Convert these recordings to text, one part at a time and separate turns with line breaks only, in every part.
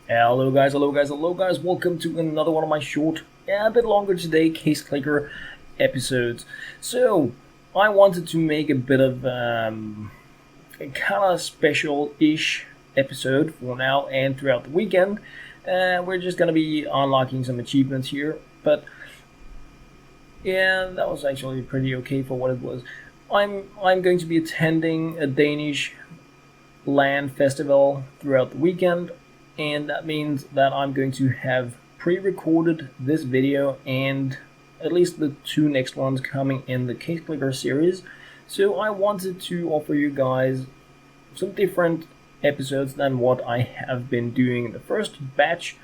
Hello guys, welcome to another one of my short, a bit longer today, Case Clicker episodes. So, I wanted to make a bit of a kind of special-ish episode for now and throughout the weekend. We're just gonna be unlocking some achievements here, but yeah, that was actually pretty okay for what it was. I'm going to be attending a Danish LAN festival throughout the weekend, and that means that I'm going to have pre-recorded this video and at least the two next ones coming in the Case Clicker series. So I wanted to offer you guys some different episodes than what I have been doing in the first batch,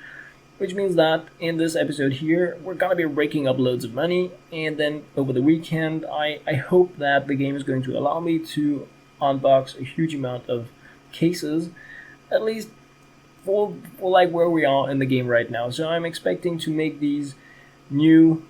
which means that in this episode here we're gonna be raking up loads of money, and then over the weekend I hope that the game is going to allow me to unbox a huge amount of cases, at least for like where we are in the game right now. So I'm expecting to make these new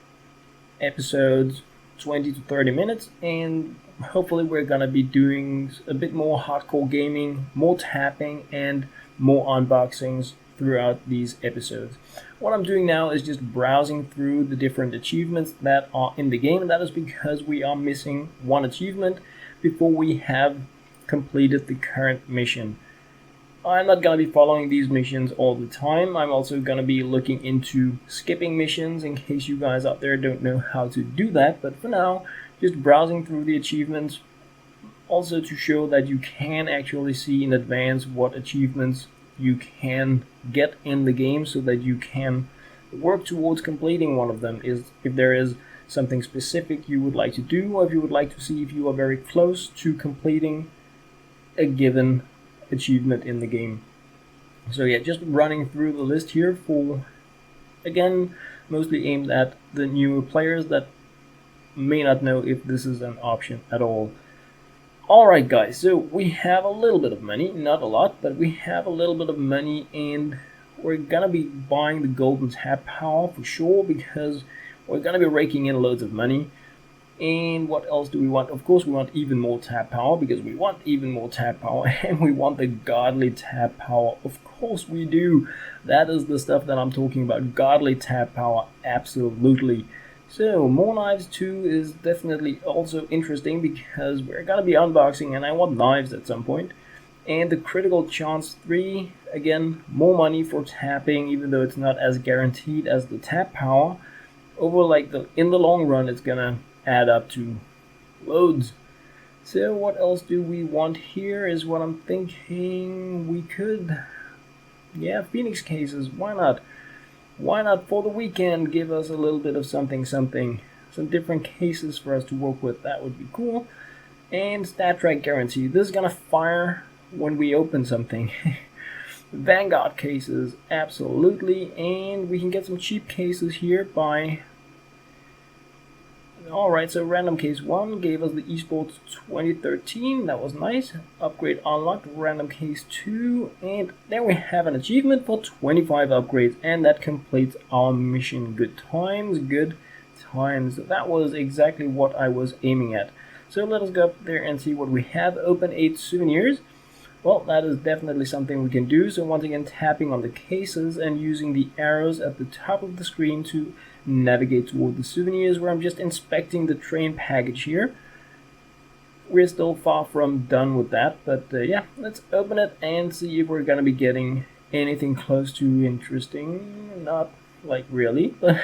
episodes 20 to 30 minutes, and hopefully we're gonna be doing a bit more hardcore gaming, more tapping, and more unboxings throughout these episodes. What I'm doing now is just browsing through the different achievements that are in the game, and that is because we are missing one achievement before we have completed the current mission. I'm not going to be following these missions all the time. I'm also going to be looking into skipping missions in case you guys out there don't know how to do that. But for now, just browsing through the achievements, also to show that you can actually see in advance what achievements you can get in the game, so that you can work towards completing one of them. Is if there is something specific you would like to do, or if you would like to see if you are very close to completing a given achievement in the game. So yeah, just running through the list here for, again, mostly aimed at the newer players that may not know if this is an option at all. Alright guys, so we have a little bit of money, not a lot, but we have a little bit of money, and we're gonna be buying the golden tap power for sure, because we're gonna be raking in loads of money. And what else do we want? Of course we want even more tap power, because we want even more tap power, and we want the godly tap power. Of course we do. That is the stuff that I'm talking about. Godly tap power, absolutely. So more knives 2 is definitely also interesting, because we're gonna be unboxing and I want knives at some point. And the critical chance 3, again, more money for tapping, even though it's not as guaranteed as the tap power. Over in the long run, it's gonna add up to loads. So what else do we want here is what I'm thinking. We could, yeah, Phoenix cases, why not? Why not for the weekend give us a little bit of something, some different cases for us to work with. That would be cool. And stat track guarantee, this is gonna fire when we open something. Vanguard cases, absolutely. And we can get some cheap cases here by, alright, so random case 1 gave us the esports 2013, that was nice. Upgrade unlocked, random case 2, and there we have an achievement for 25 upgrades, and that completes our mission. Good times, good times. That was exactly what I was aiming at. So let us go up there and see what we have. Open 8 souvenirs. Well, that is definitely something we can do. So once again, tapping on the cases and using the arrows at the top of the screen to navigate toward the souvenirs, where I'm just inspecting the train package here. We're still far from done with that, but yeah, let's open it and see if we're gonna be getting anything close to interesting. Not like really, but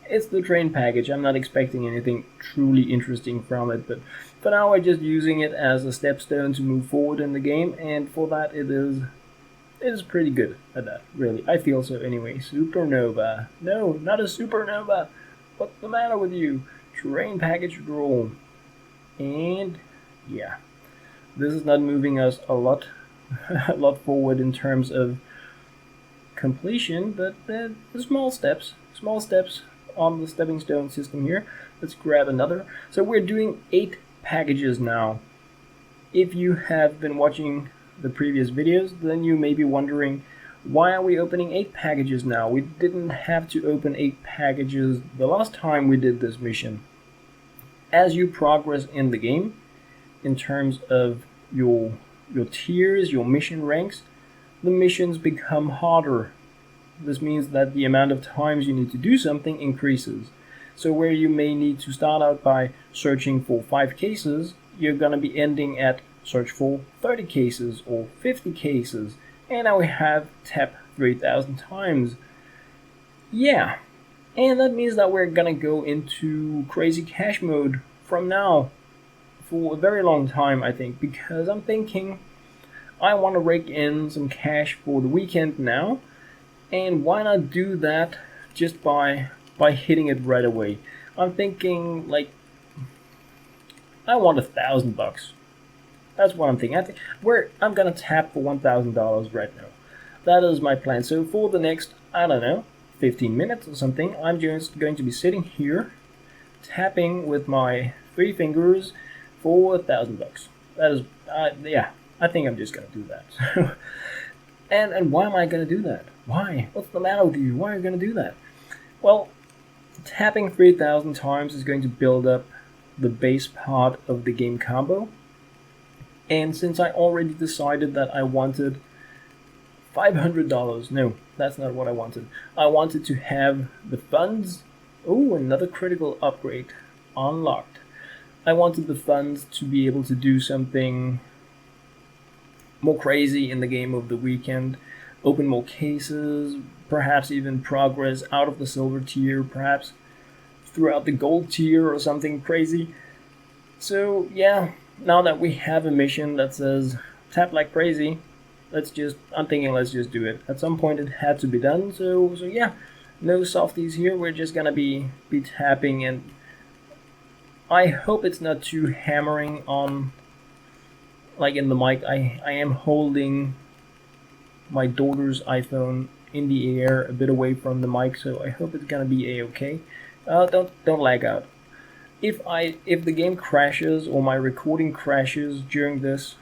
it's the train package. I'm not expecting anything truly interesting from it, but for now we're just using it as a stepstone to move forward in the game, and for that it is pretty good at that, really. I feel so anyway. Supernova. No, not a supernova. What's the matter with you? Train package draw. And yeah, this is not moving us a lot forward in terms of completion, but the small steps on the stepping stone system here. Let's grab another. So we're doing 8 packages now. If you have been watching the previous videos, then you may be wondering, why are we opening 8 packages now? We didn't have to open 8 packages the last time we did this mission. As you progress in the game, in terms of your tiers, your mission ranks, the missions become harder. This means that the amount of times you need to do something increases. So where you may need to start out by searching for 5 cases, you're going to be ending at search for 30 cases or 50 cases. And now we have tap 3,000 times. Yeah, and that means that we're going to go into crazy cash mode from now for a very long time, I think, because I'm thinking I want to rake in some cash for the weekend now. And why not do that just by hitting it right away? I'm thinking like I want $1,000. That's what I'm thinking. I'm gonna tap for $1,000 right now. That is my plan. So for the next, I don't know, 15 minutes or something, I'm just going to be sitting here tapping with my 3 fingers for $1,000. That is, yeah, I think I'm just gonna do that. And why am I gonna do that? Why? What's the matter with you? Why are you going to do that? Well, tapping 3,000 times is going to build up the base part of the game combo. And since I already decided that I wanted $500, no, that's not what I wanted. I wanted to have the funds. Oh, another critical upgrade unlocked. I wanted the funds to be able to do something more crazy in the game of the weekend. Open more cases, perhaps even progress out of the silver tier, perhaps throughout the gold tier or something crazy. So yeah, now that we have a mission that says tap like crazy, I'm thinking let's just do it. At some point it had to be done, so yeah, no softies here, we're just gonna be tapping, and I hope it's not too hammering on, like in the mic. I am holding my daughter's iPhone in the air, a bit away from the mic, so I hope it's gonna be a-okay. Don't lag out. If the game crashes or my recording crashes during this,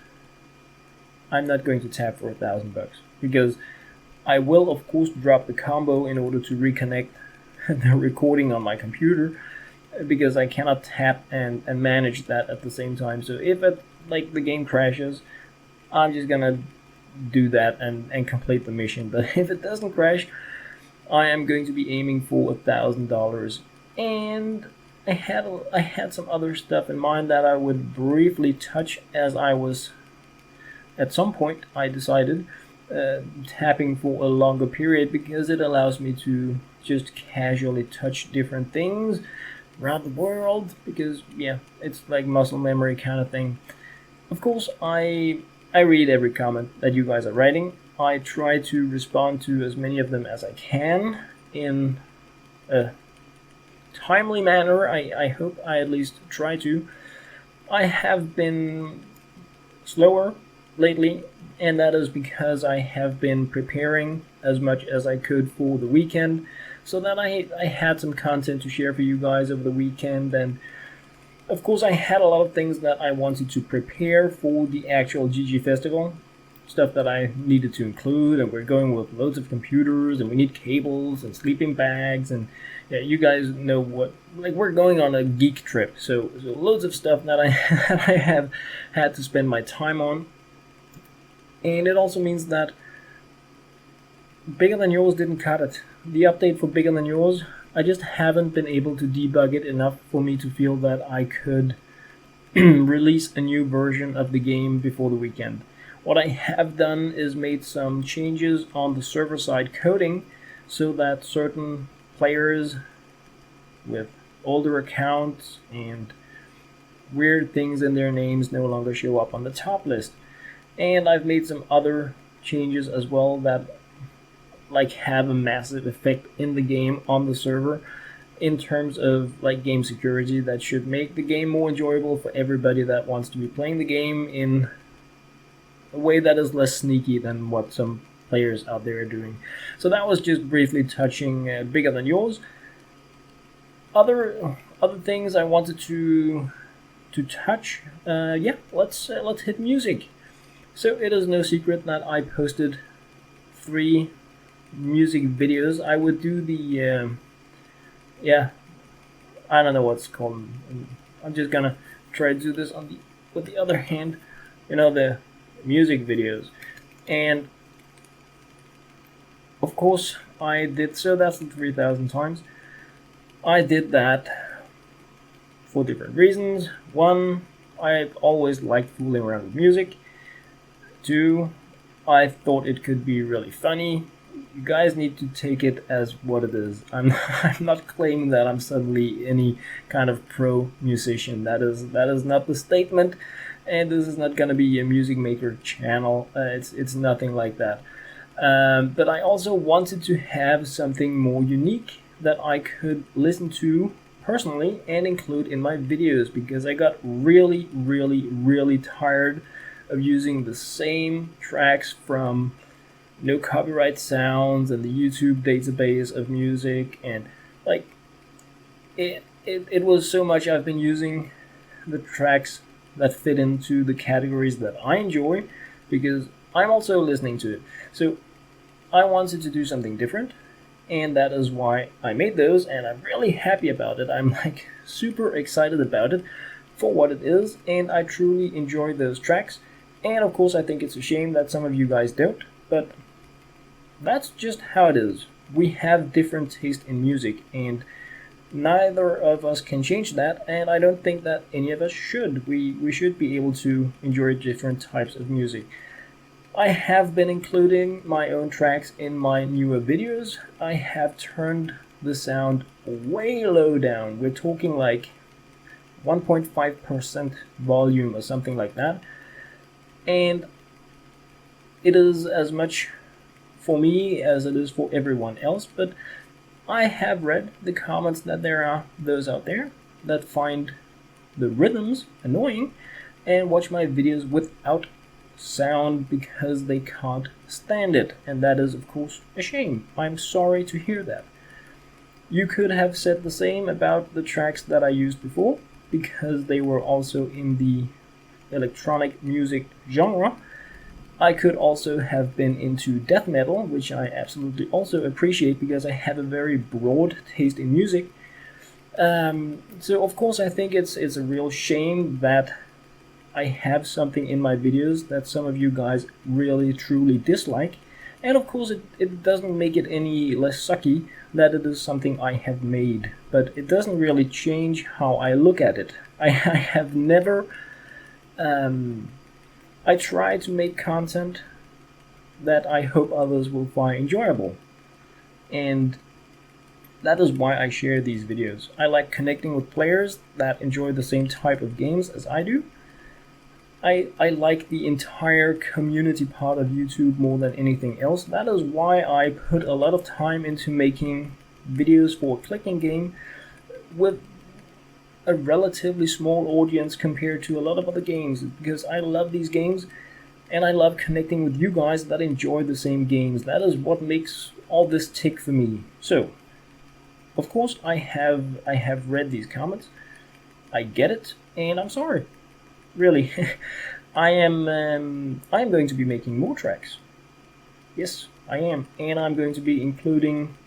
I'm not going to tap for $1,000 because I will of course drop the combo in order to reconnect the recording on my computer, because I cannot tap and manage that at the same time. So if the game crashes, I'm just gonna do that and complete the mission. But if it doesn't crash, I am going to be aiming for $1,000. And I had some other stuff in mind that I would briefly touch, as I was at some point I decided tapping for a longer period, because it allows me to just casually touch different things around the world, because yeah, it's like muscle memory kind of thing. Of course, I read every comment that you guys are writing. I try to respond to as many of them as I can in a timely manner. I hope I at least try to. I have been slower lately, and that is because I have been preparing as much as I could for the weekend, so that I had some content to share for you guys over the weekend. And of course I had a lot of things that I wanted to prepare for the actual GG Festival, stuff that I needed to include, and we're going with loads of computers, and we need cables and sleeping bags, and yeah, you guys know what, like, we're going on a geek trip, so loads of stuff that I have had to spend my time on. And it also means that Bigger Than Yours didn't cut it. The update for Bigger Than Yours, I just haven't been able to debug it enough for me to feel that I could release a new version of the game before the weekend. What I have done is made some changes on the server-side coding so that certain players with older accounts and weird things in their names no longer show up on the top list. And I've made some other changes as well that have a massive effect in the game on the server, in terms of game security, that should make the game more enjoyable for everybody that wants to be playing the game in a way that is less sneaky than what some players out there are doing. So that was just briefly touching Bigger Than Yours. Other things I wanted to touch. Let's hit music. So it is no secret that I posted 3 music videos. I would do the I don't know what's called. I'm just gonna try to do this with the other hand, the music videos. And of course, I did, so that's the 3,000 times. I did that for different reasons. One, I've always liked fooling around with music. Two, I thought it could be really funny. You guys need to take it as what it is. I'm not claiming that I'm suddenly any kind of pro musician. That is not the statement, and this is not gonna be a music maker channel. It's nothing like that. But I also wanted to have something more unique that I could listen to personally and include in my videos, because I got really, really, really tired of using the same tracks from No Copyright Sounds and the YouTube database of music, and like it was so much. I've been using the tracks that fit into the categories that I enjoy, because I'm also listening to it. So I wanted to do something different, and that is why I made those, and I'm really happy about it. I'm like super excited about it for what it is, and I truly enjoy those tracks. And of course, I think it's a shame that some of you guys don't, but that's just how it is. We have different taste in music, and neither of us can change that, and I don't think that any of us should. We should be able to enjoy different types of music. I have been including my own tracks in my newer videos. I have turned the sound way low down. We're talking like 1.5% volume or something like that. And it is as much for me as it is for everyone else, but I have read the comments that there are those out there that find the rhythms annoying and watch my videos without sound because they can't stand it, and that is of course a shame. I'm sorry to hear that. You could have said the same about the tracks that I used before, because they were also in the electronic music genre. I could also have been into death metal, which I absolutely also appreciate because I have a very broad taste in music. So of course I think it's a real shame that I have something in my videos that some of you guys really truly dislike, and of course it doesn't make it any less sucky that it is something I have made, but it doesn't really change how I look at it. I have never I try to make content that I hope others will find enjoyable, and that is why I share these videos. I like connecting with players that enjoy the same type of games as I do. I like the entire community part of YouTube more than anything else. That is why I put a lot of time into making videos for a clicking game with a relatively small audience compared to a lot of other games, because I love these games and I love connecting with you guys that enjoy the same games. That is what makes all this tick for me. So, of course, I have read these comments. I get it, and I'm sorry. Really, I'm going to be making more tracks. Yes, I am, and I'm going to be including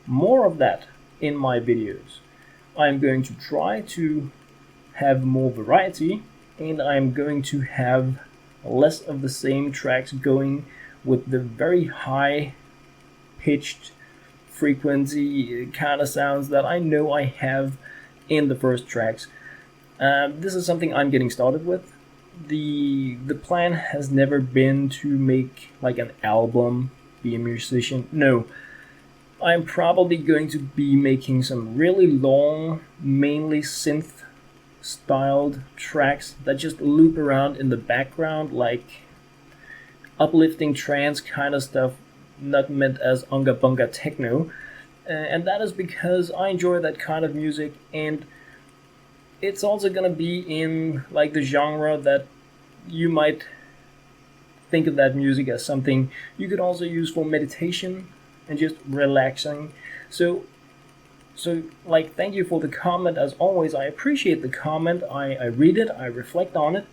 more of that in my videos. I'm going to try to have more variety, and I'm going to have less of the same tracks going with the very high pitched frequency kind of sounds that I know I have in the first tracks. This is something I'm getting started with. The plan has never been to make like an album, be a musician. No, I'm probably going to be making some really long, mainly synth styled tracks that just loop around in the background, like uplifting trance kind of stuff, not meant as unga bunga techno. And that is because I enjoy that kind of music, and it's also gonna be in like the genre that you might think of that music as something you could also use for meditation and just relaxing. So like, thank you for the comment. As always, I appreciate the comment. I read it, I reflect on it,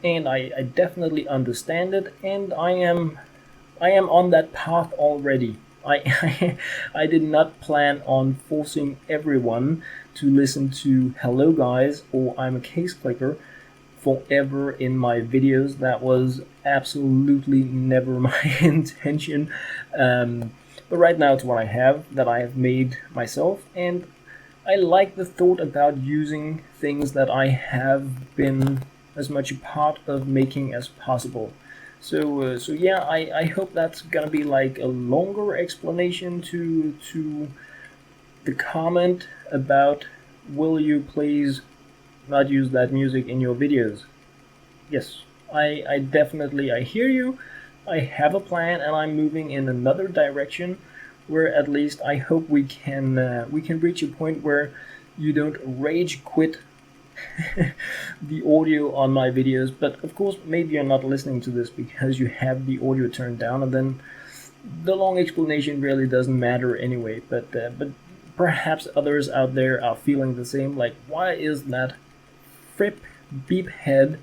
and I definitely understand it, and I am on that path already. I did not plan on forcing everyone to listen to Hello Guys or I'm a Case Clicker forever in my videos. That was absolutely never my intention. But right now it's what I have, that I have made myself, and I like the thought about using things that I have been as much a part of making as possible. So yeah, I hope that's gonna be like a longer explanation to the comment about will you please not use that music in your videos. Yes, I definitely I hear you. I have a plan and I'm moving in another direction where at least I hope we can reach a point where you don't rage quit the audio on my videos. But of course, maybe you're not listening to this because you have the audio turned down, and then the long explanation really doesn't matter anyway. But perhaps others out there are feeling the same. Like, why is that Fripp Beephead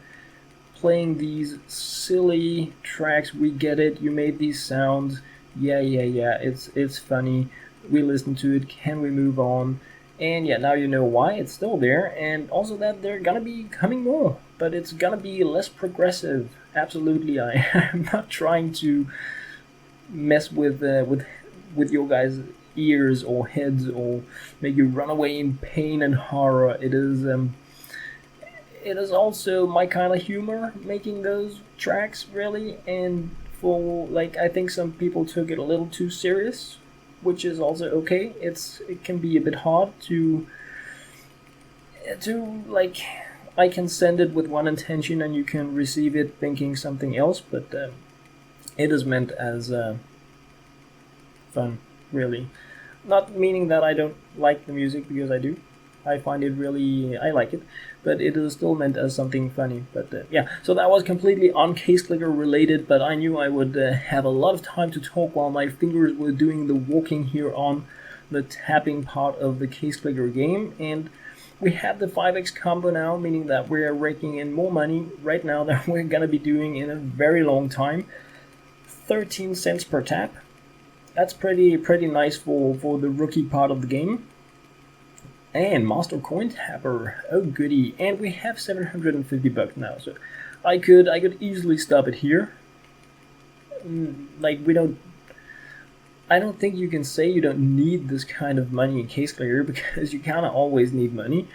playing these silly tracks? We get it. You made these sounds. Yeah. It's funny. We listen to it. Can we move on? And yeah, now you know why it's still there, and also that they're gonna be coming more, but it's gonna be less progressive. Absolutely, I'm not trying to mess with your guys' ears or heads or make you run away in pain and horror. It is also my kind of humor making those tracks, really, and for like I think some people took it a little too serious, which is also okay. It can be a bit hard to like I can send it with one intention and you can receive it thinking something else, but it is meant as fun, really. Not meaning that I don't like the music, because I do. I find it really, I like it, but it is still meant as something funny. But yeah, so that was completely on Case Clicker related, but I knew I would have a lot of time to talk while my fingers were doing the walking here on the tapping part of the Case Clicker game. And we have the 5x combo now, meaning that we're raking in more money right now than we're gonna be doing in a very long time. 13 cents per tap. That's pretty nice for the rookie part of the game. And Master Coin Tapper, oh goody, and we have 750 bucks now, so I could easily stop it here. Like I don't think you can say you don't need this kind of money in Case Clicker, because you kind of always need money.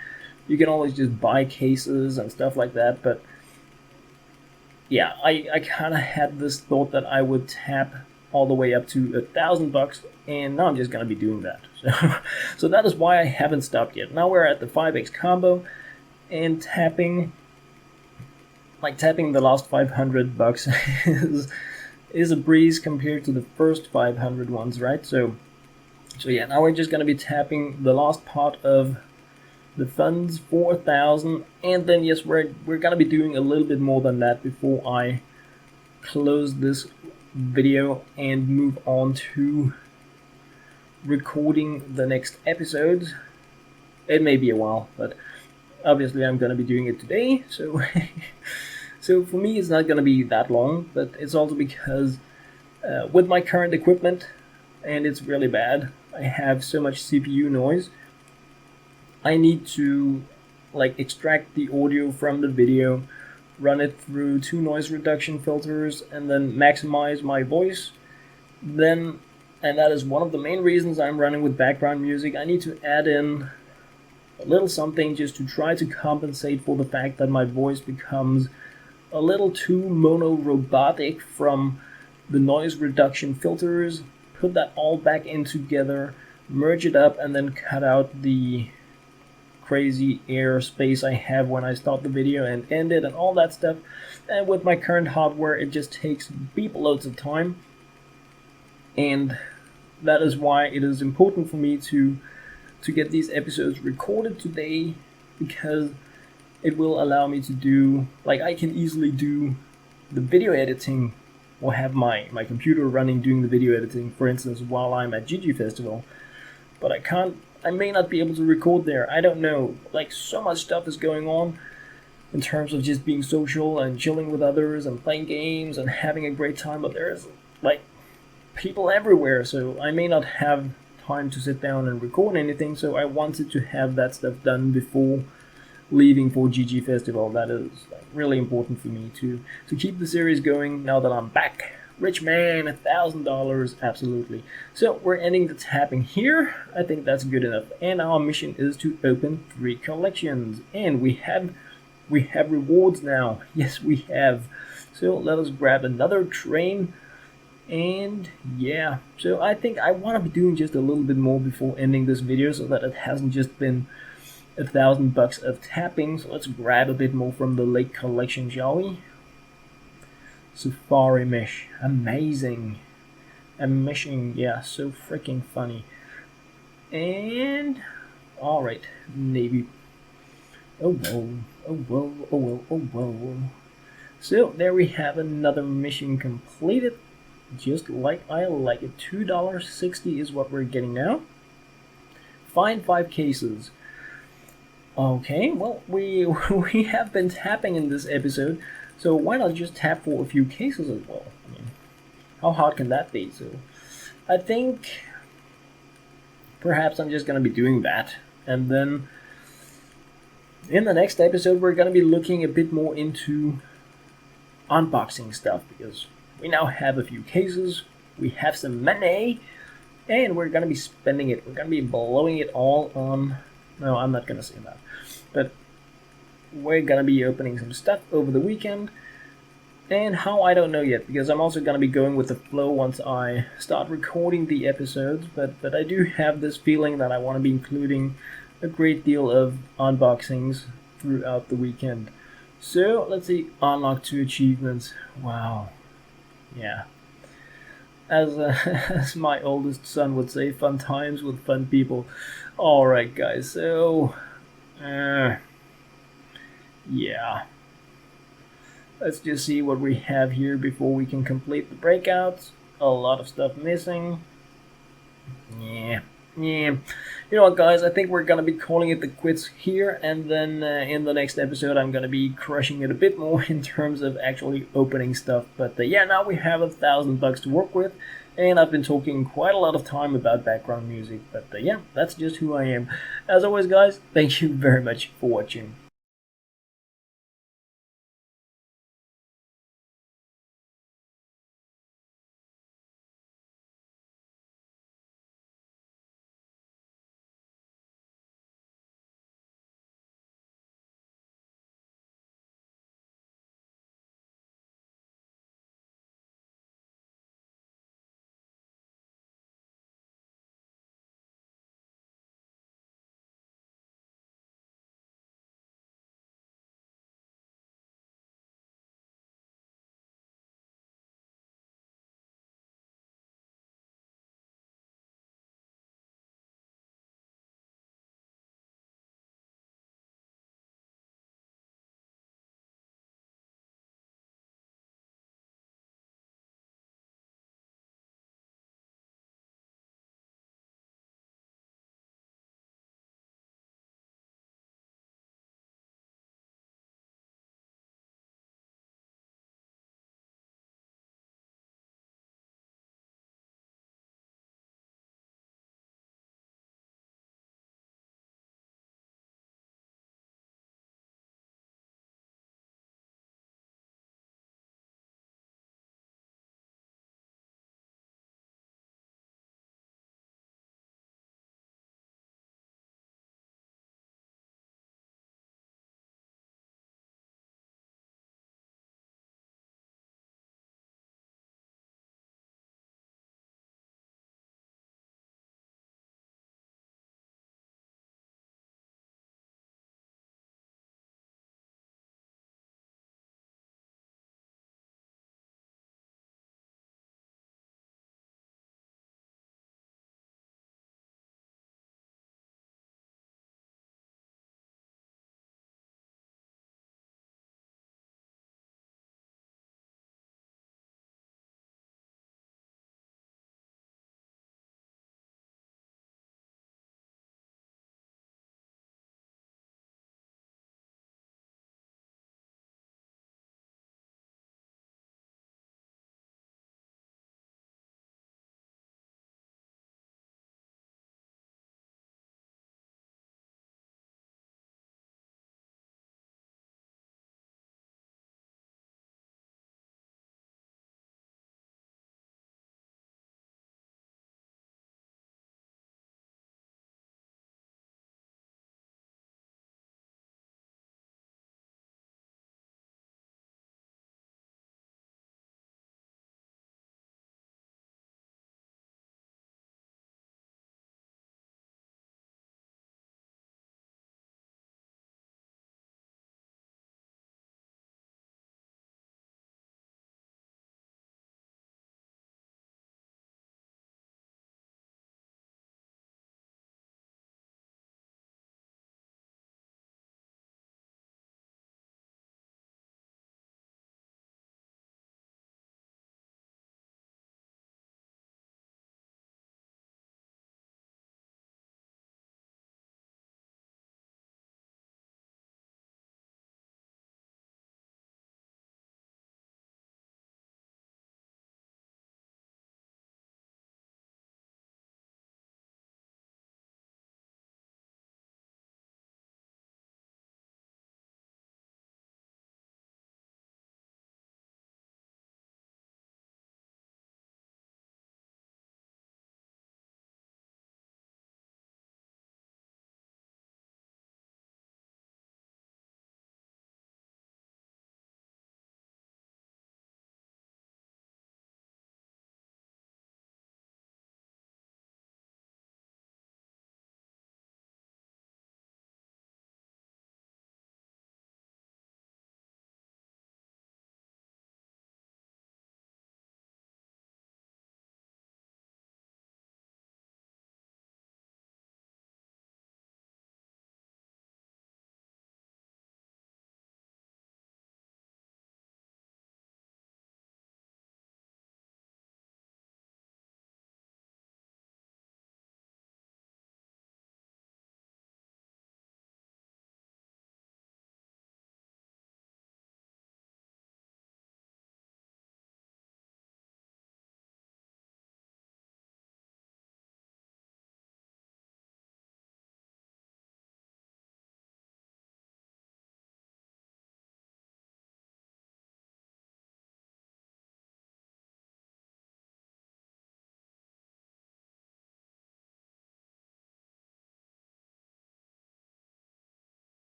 You can always just buy cases and stuff like that, but yeah, I kind of had this thought that I would tap all the way up to $1,000, and now I'm just gonna be doing that. So that is why I haven't stopped yet. Now we're at the 5x combo, and tapping the last 500 bucks is a breeze compared to the first 500 ones, right? So yeah, now we're just gonna be tapping the last part of the funds, 4,000, and then yes, we're gonna be doing a little bit more than that before I close this video and move on to recording the next episode. It may be a while, but obviously I'm gonna be doing it today, so so for me it's not gonna be that long, but it's also because with my current equipment, and it's really bad, I have so much CPU noise. I need to like extract the audio from the video, run it through 2 noise reduction filters, and then maximize my voice. Then, and that is one of the main reasons I'm running with background music, I need to add in a little something just to try to compensate for the fact that my voice becomes a little too mono-robotic from the noise reduction filters. Put that all back in together, merge it up, and then cut out the crazy air space I have when I start the video and end it and all that stuff. And with my current hardware, it just takes beep loads of time, and that is why it is important for me to get these episodes recorded today, because it will allow me to do, like, I can easily do the video editing or have my computer running doing the video editing, for instance, while I'm at GG Festival, but I may not be able to record there. I don't know. Like, so much stuff is going on in terms of just being social and chilling with others and playing games and having a great time, but there's like people everywhere, so I may not have time to sit down and record anything, so I wanted to have that stuff done before leaving for GG Festival. That is like really important for me to keep the series going now that I'm back Rich man, $1,000, absolutely. So we're ending the tapping here. I think that's good enough. And our mission is to open 3 collections. And we have rewards now. Yes, we have. So let us grab another train. And yeah, so I think I want to be doing just a little bit more before ending this video so that it hasn't just been $1,000 of tapping. So let's grab a bit more from the lake collection, shall we? Safari mesh, amazing. A meshing, yeah, so freaking funny. And alright, navy. Oh whoa, oh whoa, oh whoa, oh whoa. So there we have another mission completed. Just like I like it. $2.60 is what we're getting now. Find 5 cases. Okay, well, we have been tapping in this episode, so why not just tap for a few cases as well? I mean, how hard can that be? So I think perhaps I'm just going to be doing that. And then in the next episode, we're going to be looking a bit more into unboxing stuff, because we now have a few cases, we have some money, and we're going to be spending it. We're going to be blowing it all on... No, I'm not going to say that. But we're going to be opening some stuff over the weekend. And how, I don't know yet, because I'm also going to be going with the flow once I start recording the episodes. But I do have this feeling that I want to be including a great deal of unboxings throughout the weekend. So, let's see. Unlock 2 achievements. Wow. Yeah. As my oldest son would say, fun times with fun people. Alright guys, so yeah, let's just see what we have here before we can complete the breakouts. A lot of stuff missing. Yeah. You know what, guys, I think we're gonna be calling it the quits here, and then in the next episode I'm gonna be crushing it a bit more in terms of actually opening stuff. But yeah, now we have $1,000 to work with, and I've been talking quite a lot of time about background music. But yeah, that's just who I am. As always, guys, thank you very much for watching.